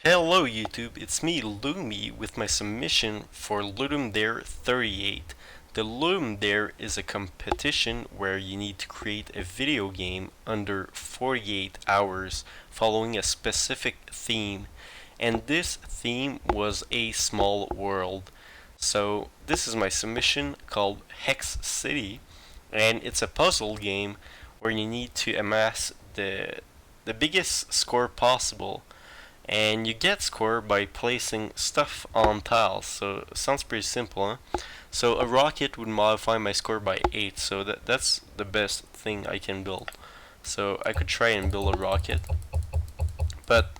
Hello YouTube, it's me Lumi with my submission for Ludum Dare 38. The Ludum Dare is a competition where you need to create a video game under 48 hours following a specific theme, and this theme was a small world. So this is my submission called HexCity, and it's a puzzle game where you need to amass the biggest score possible, and you get score by placing stuff on tiles. So it sounds pretty simple, huh? So a rocket would modify my score by 8, so that's the best thing I can build. So I could try and build a rocket, but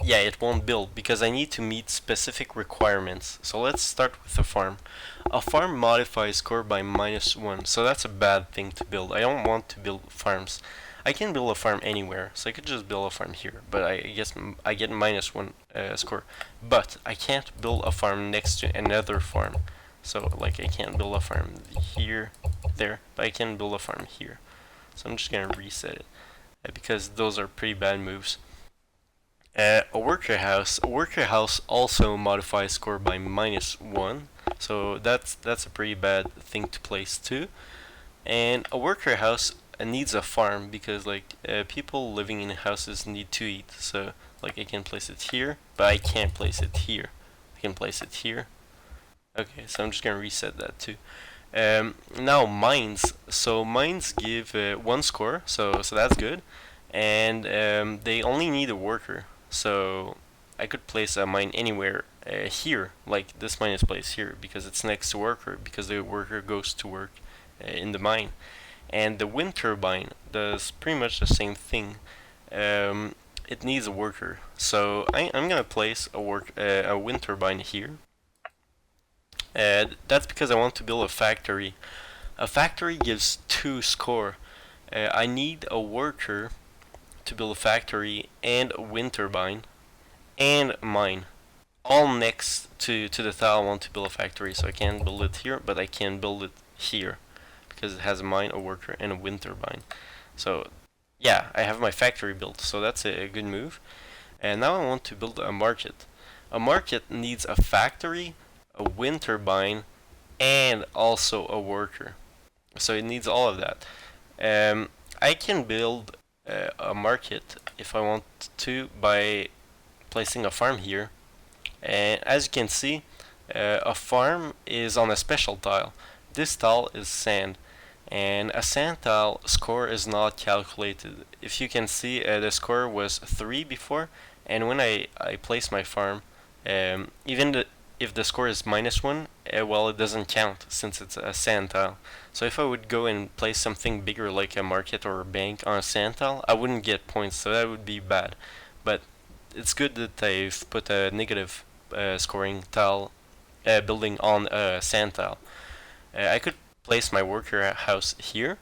yeah, it won't build because I need to meet specific requirements. So let's start with a farm. A farm modifies score by -1, so that's a bad thing to build. I don't want to build farms. I can build a farm anywhere, so I could just build a farm here, but I guess I get -1 score. But I can't build a farm next to another farm. So like I can't build a farm here, there, but I can build a farm here. So I'm just gonna reset it because those are pretty bad moves. A worker house also modifies score by -1, so that's a pretty bad thing to place too. And a worker house needs a farm because people living in houses need to eat. So like I can place it here, but I can't place it here. I can place it here. Okay, so I'm just gonna reset that too. Now mines. So mines give 1 score, so that's good, and they only need a worker. So I could place a mine anywhere here, like this mine is placed here because it's next to worker, because the worker goes to work in the mine. And the wind turbine does pretty much the same thing. It needs a worker, so I'm gonna place a wind turbine here. That's because I want to build a factory. A factory gives 2 score. I need a worker to build a factory and a wind turbine and mine, all next to the tile I want to build a factory. So I can't build it here, but I can build it here because it has a mine, a worker, and a wind turbine. So yeah, I have my factory built, so that's a good move. And now I want to build a market. A market needs a factory, a wind turbine, and also a worker. So it needs all of that. I can build a market if I want to by placing a farm here. And as you can see, a farm is on a special tile. This tile is sand, and a sand tile score is not calculated. If you can see, the score was 3 before, and when I place my farm, even if the score is -1, well, it doesn't count since it's a sand tile. So if I would go and place something bigger like a market or a bank on a sand tile, I wouldn't get points, so that would be bad. But it's good that I've put a negative scoring tile building on a sand tile. I could place my worker house here,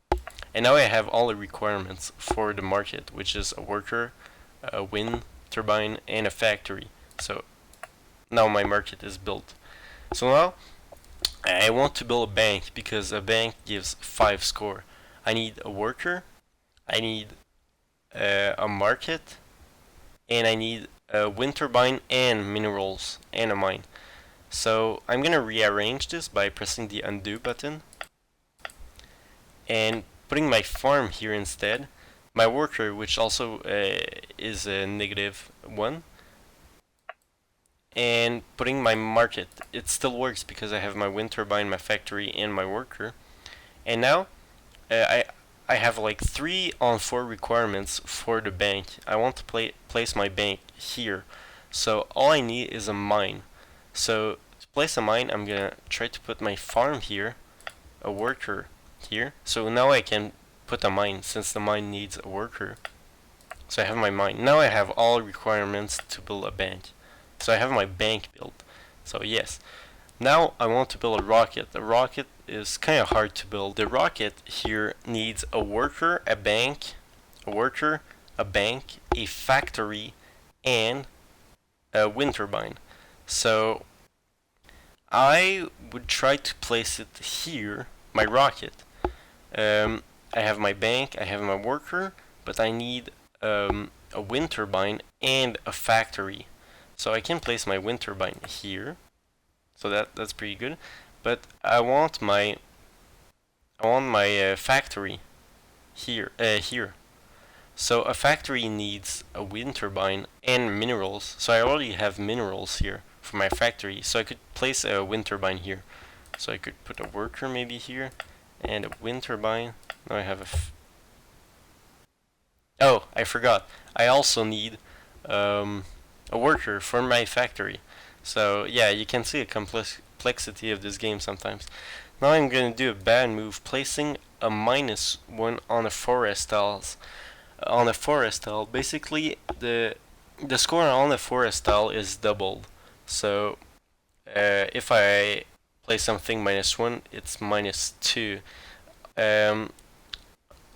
and now I have all the requirements for the market, which is a worker, a wind turbine, and a factory. So now my market is built. So now I want to build a bank because a bank gives 5 score. I need a worker, I need a market, and I need a wind turbine and minerals and a mine. So I'm gonna rearrange this by pressing the undo button and putting my farm here instead, my worker, which also is a -1, and putting my market. It still works because I have my wind turbine, my factory, and my worker. And now I have like 3 on 4 requirements for the bank. I want to place my bank here, so all I need is a mine. So to place a mine, I'm gonna try to put my farm here, a worker here. So now I can put a mine since the mine needs a worker. So I have my mine. Now I have all requirements to build a bank. So I have my bank built. So yes. Now I want to build a rocket. The rocket is kind of hard to build. The rocket here needs a worker, a bank, a worker, a bank, a factory, and a wind turbine. So I would try to place it here, my rocket. I have my bank, I have my worker, but I need a wind turbine and a factory. So I can place my wind turbine here. So that's pretty good. But I want my factory here. Here. So a factory needs a wind turbine and minerals. So I already have minerals here for my factory. So I could place a wind turbine here. So I could put a worker maybe here and a wind turbine. Now I have oh, I forgot. I also need a worker for my factory. So yeah, you can see a complexity of this game sometimes. Now I'm gonna do a bad move, placing a -1 on a forest tiles. On a forest tile, basically the score on a forest tile is doubled. So if I play something -1, it's -2. Um,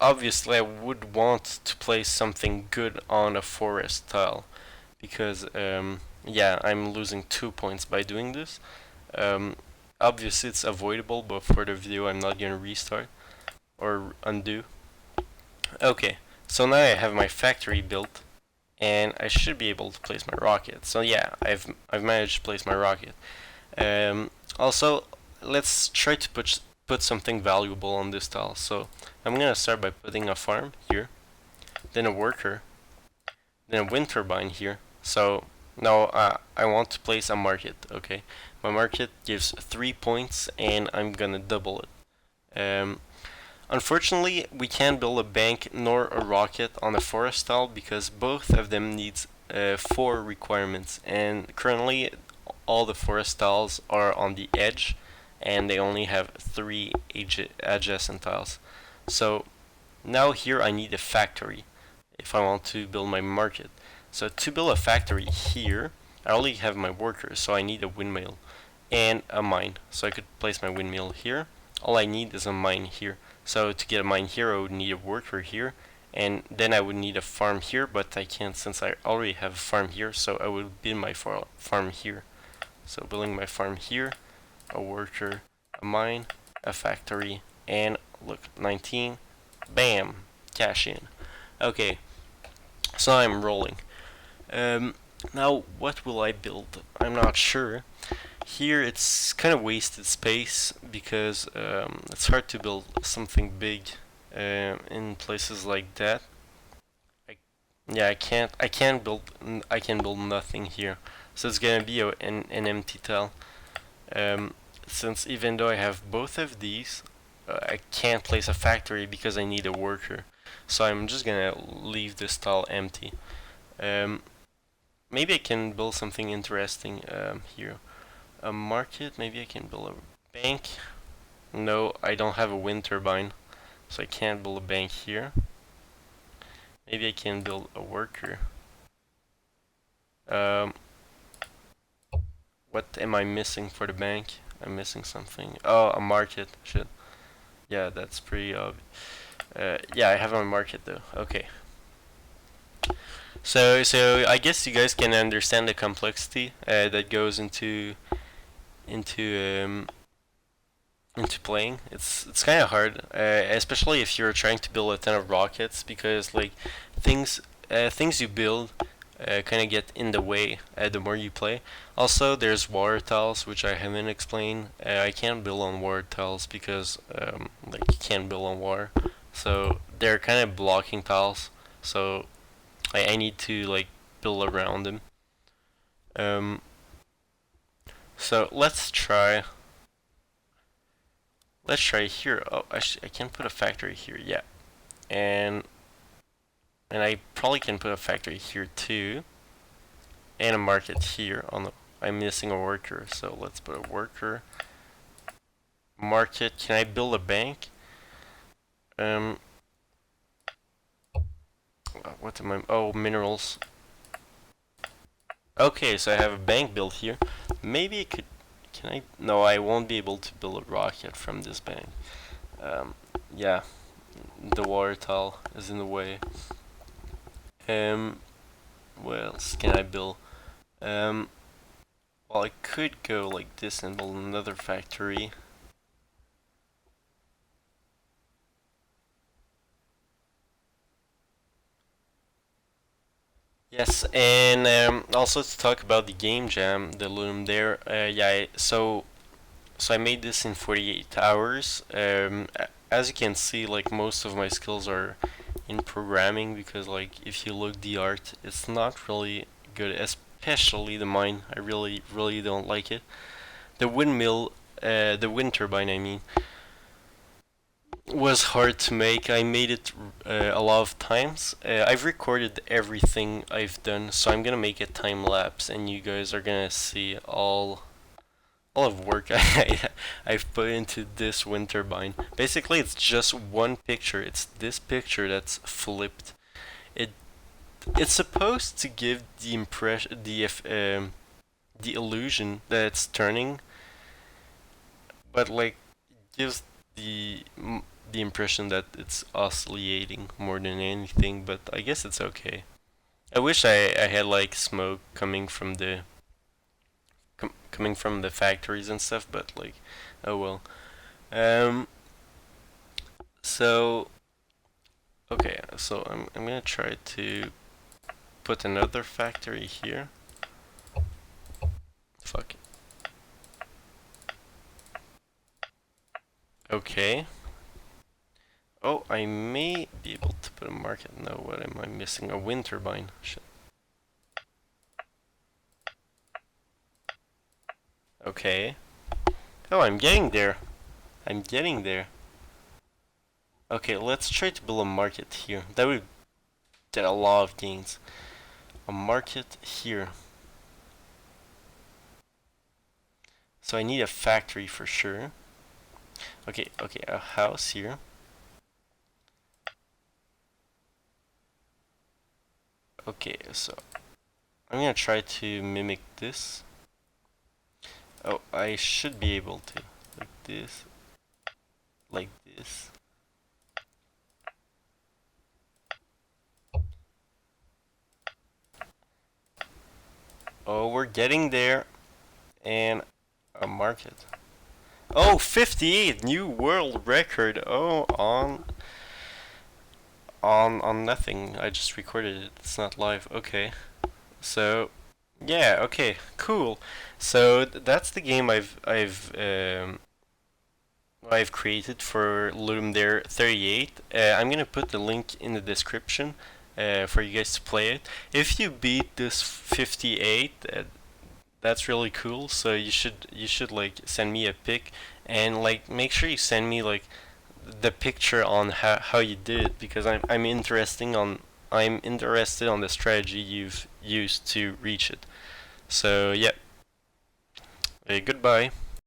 Obviously, I would want to place something good on a forest tile because yeah, I'm losing 2 points by doing this. Um, Obviously, it's avoidable, but for the video, I'm not gonna restart or undo. Okay, so now I have my factory built, and I should be able to place my rocket. So yeah, I've managed to place my rocket. Also, let's try to put something valuable on this tile. So I'm gonna start by putting a farm here, then a worker, then a wind turbine here. So now I want to place a market. Okay, my market gives 3 points, and I'm gonna double it. Unfortunately, we can't build a bank nor a rocket on a forest tile because both of them needs 4 requirements, and currently all the forest tiles are on the edge, and they only have 3 adjacent tiles. So now here I need a factory if I want to build my market. So to build a factory here, I only have my workers, so I need a windmill and a mine. So I could place my windmill here. All I need is a mine here. So to get a mine here, I would need a worker here, and then I would need a farm here, but I can't since I already have a farm here, so I would build my farm here. So building my farm here, a worker, a mine, a factory, and look, 19, bam, cash in. Okay, so I'm rolling. Now what will I build? I'm not sure. Here it's kind of wasted space because it's hard to build something big in places like that. Yeah, I can't build. I can build nothing here, so it's gonna be an empty tile. Since even though I have both of these, I can't place a factory because I need a worker. So I'm just gonna leave this tile empty. Maybe I can build something interesting here. A market, maybe I can build a bank. No, I don't have a wind turbine, so I can't build a bank here. Maybe I can build a worker. What am I missing for the bank? I'm missing something. Oh, a market. Shit. Yeah, that's pretty obvious. Yeah, I have a market though. Okay. So I guess you guys can understand the complexity that goes into playing. It's kind of hard, especially if you're trying to build a ton of rockets, because like things you build kind of get in the way the more you play. Also, there's water tiles, which I haven't explained. I can't build on water tiles because like you can't build on water, so they're kind of blocking tiles. So I need to like build around them. Um, so let's try. Let's try here. Oh, I can put a factory here. Yeah, and I probably can put a factory here too, and a market here. On the, I'm missing a worker, so let's put a worker. Market. Can I build a bank? What am I? Oh, minerals. Okay, so I have a bank built here. Maybe I could. Can I? No, I won't be able to build a rocket from this bank. Yeah, the water tile is in the way. What else can I build? Well, I could go like this and build another factory. Yes, and also to talk about the game jam, the Ludum Dare. So I made this in 48 hours. As you can see, like most of my skills are in programming because like if you look the art, it's not really good, especially the mine. I really don't like it. The windmill, the wind turbine, I mean, was hard to make. I made it a lot of times. I've recorded everything I've done, so I'm gonna make a time lapse, and you guys are gonna see all of work I've put into this wind turbine. Basically, it's just one picture. It's this picture that's flipped. It it's supposed to give the impression, the illusion that it's turning, but like gives the the impression that it's oscillating more than anything. But I guess it's okay. I wish I had like smoke coming from the factories and stuff, but like, oh well. Um. So okay, so I'm gonna try to put another factory here. Fuck it. Okay. Oh, I may be able to put a market. No, what am I missing? A wind turbine. Shit. Okay. Oh, I'm getting there. I'm getting there. Okay, let's try to build a market here. That would get a lot of gains. A market here. So I need a factory for sure. Okay, a house here. Okay, so I'm gonna try to mimic this. Oh, I should be able to. Like this. Like this. Oh, we're getting there. And a market. Oh, 58 new world record. Oh, on nothing. I just recorded it. It's not live. Okay. So, yeah, okay. Cool. So that's the game I've created for Ludum Dare 38. I'm gonna put the link in the description for you guys to play it. If you beat this 58, that's really cool. So you should like send me a pic and like make sure you send me like the picture on how you did it because I'm interested on the strategy you've used to reach it. So yeah, goodbye.